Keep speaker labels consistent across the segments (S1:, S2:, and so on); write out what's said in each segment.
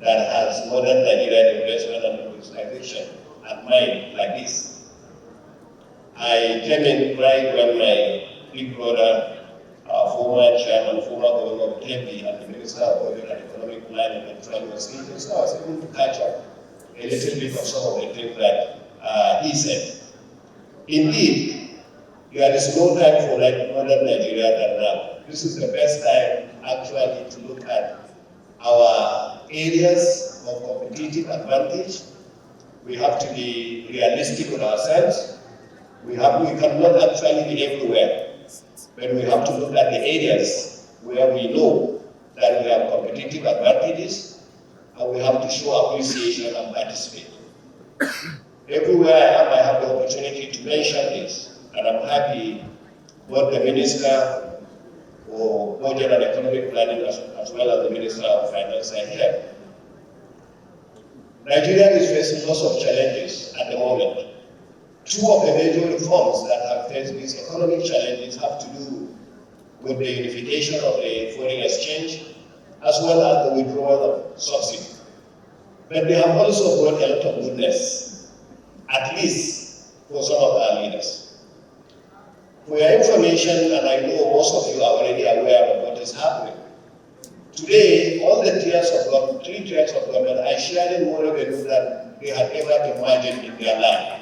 S1: that has modern Nigerian investment and industrialization at mind like this. I came in right when my big brother, former chairman, former governor of Kebbi, and the Minister of Budget and Economic Planning and Trade was speaking, so I was able to catch up a little bit of some of the things that he said. Indeed, there is no time for modern Nigeria than now. This is the best time actually to look at our areas of competitive advantage. We have to be realistic with ourselves. We cannot actually be everywhere, but we have to look at the areas where we know that we have competitive advantages, and we have to show appreciation and participate. Everywhere I have the opportunity to mention this, and I'm happy both the Minister for Budget and Economic Planning as well as the Minister of Finance are here. Nigeria is facing lots of challenges at the moment. Two of the major reforms that have faced these economic challenges have to do with the unification of the foreign exchange as well as the withdrawal of subsidy. But they have also brought a lot of goodness, at least for some of our leaders. For your information, and I know most of you are already aware of what is happening, today, all the tiers of government, 3 tiers of government, are sharing more revenue than they had ever imagined in their life.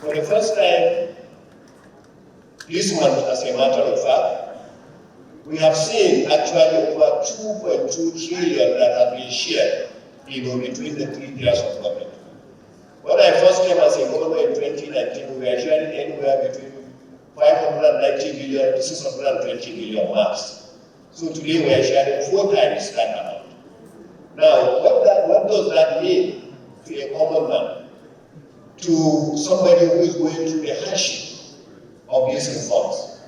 S1: For the first time this month, as a matter of fact, we have seen actually over 2.2 trillion that have been shared between the 3 tiers of government. When I first came as a governor in 2019, we were sharing anywhere between 590 billion to 620 billion marks. So today we are sharing 4 times that amount. Now, what does that mean to a common man? To somebody who is going through the hardship of these reforms?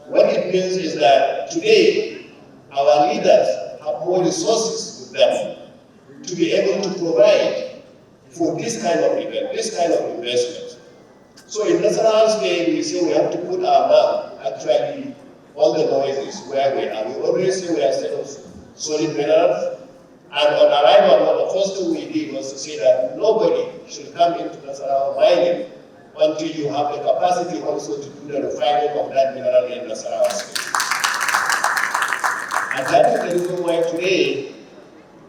S1: What it means is that today our leaders have more resources with them to be able to provide for this kind of event, this kind of investment. So in Nasarawa's day, we say we have to put our mouth, actually, all the noises where we are. We always say we are state of solid minerals. And on arrival, one of the first thing we did was to say that nobody should come into Nasarawa mining until you have the capacity also to do the refining of that mineral in Nasarawa state. And that is the reason why today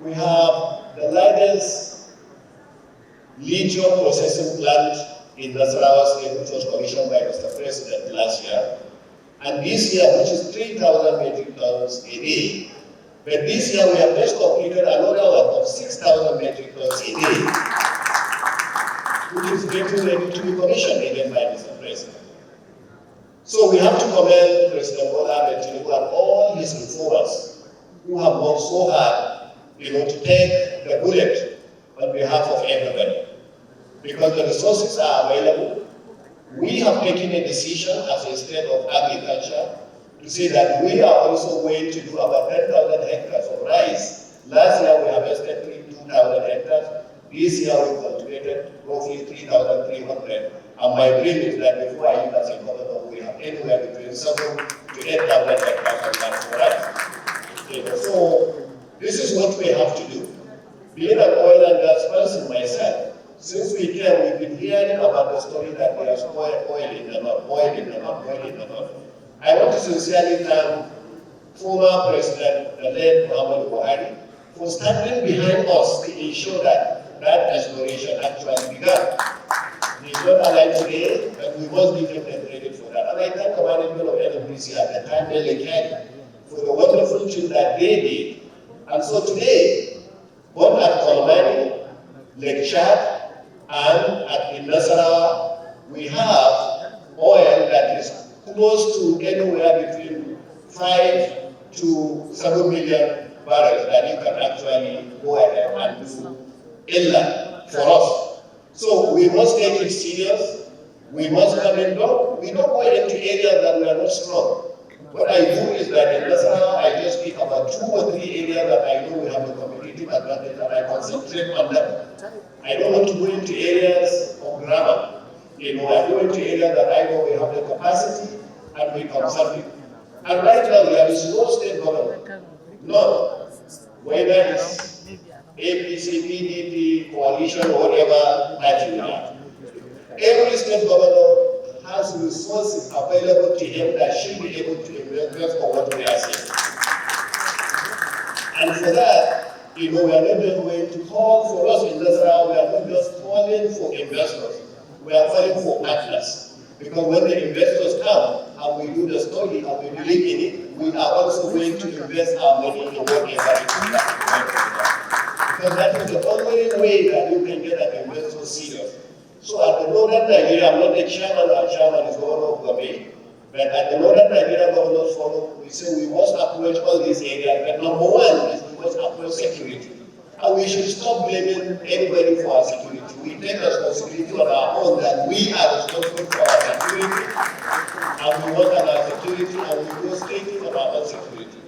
S1: we have the largest lithium processing plant in Nasarawa state, which was commissioned by Mr. President last year. And this year, which is 3,000 metric tons a day. But this year we have just completed another one of 6,000 metric tons a day, which is getting ready to be commissioned again by Mr. President. So we have to commend President Bola Ahmed Tinubu and all his reformers who have worked so hard, to take the bullet on behalf of everybody. Because the resources are available. We have taken a decision as a state of agriculture to say that we are also going to do about 10,000 hectares of rice. Last year we harvested 2,000 hectares. This year we cultivated roughly 3,300. And my dream is that before I leave as a governor, we have anywhere between 7,000 to 8,000 hectares of land for rice. So this is what we have to do. Being an oil and gas person myself, since we came, we've been hearing about the story that there is oil in the north, oil in the north, oil in the north. I want to sincerely thank former President, the late Muhammadu Buhari, for standing behind us to ensure that that exploration actually began. He is not alive today, but we must give him the credit for that. And I thank the management of NFBC at the time they carried for the wonderful thing that they did. And so today, both at Kolmani, Lake Chad, and at Nasarawa, we have oil that is close to anywhere between 5 to 7 million barrels that you can actually go ahead and do inland for us. So we must take it serious. We must come in. We don't go into areas that we are not strong. What I do is that in Nasarawa, I just pick about 2 or 3 areas that I know we have the competitive advantage and I concentrate on them. I don't want to go into areas of grammar. I go into areas that I know we have the capacity and we can serve it. And right now, there is no state government, none, whether it's APC, PDP, coalition, or whatever that you have. Every state governor has resources available to him that should be able to invest for what we are saying. And for that, we are not just going to call for us in Nasarawa, we are not just calling for investors, we are calling for partners. Because when the investors come and we do the study and we believe in it, we are also going to invest our money in whatever it is. Because that is the only way that you can get an investor serious. So at the Northern Nigeria, I'm not the chairman, our chairman is Governor of Gombe, but at the Northern Nigeria Governors Forum, we say we must approach all these areas, but number one is we must approach security. And we should stop blaming anybody for our security. We take responsibility on our own that we are responsible for our security, and we work on our security, and we go straight into our own security.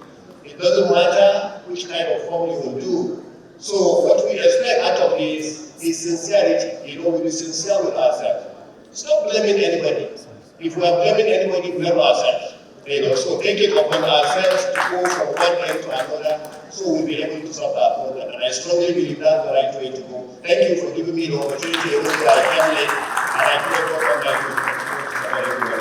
S1: It doesn't matter which kind of form you will do. So what we expect out of this is sincerity. We be sincere with ourselves. Stop blaming anybody. If we are blaming anybody, blame ourselves. So take it upon ourselves to go from one end to another, so we'll be able to solve our problem. And I strongly believe that's the right way to go. Thank you for giving me the opportunity to go to our family, and I pray for my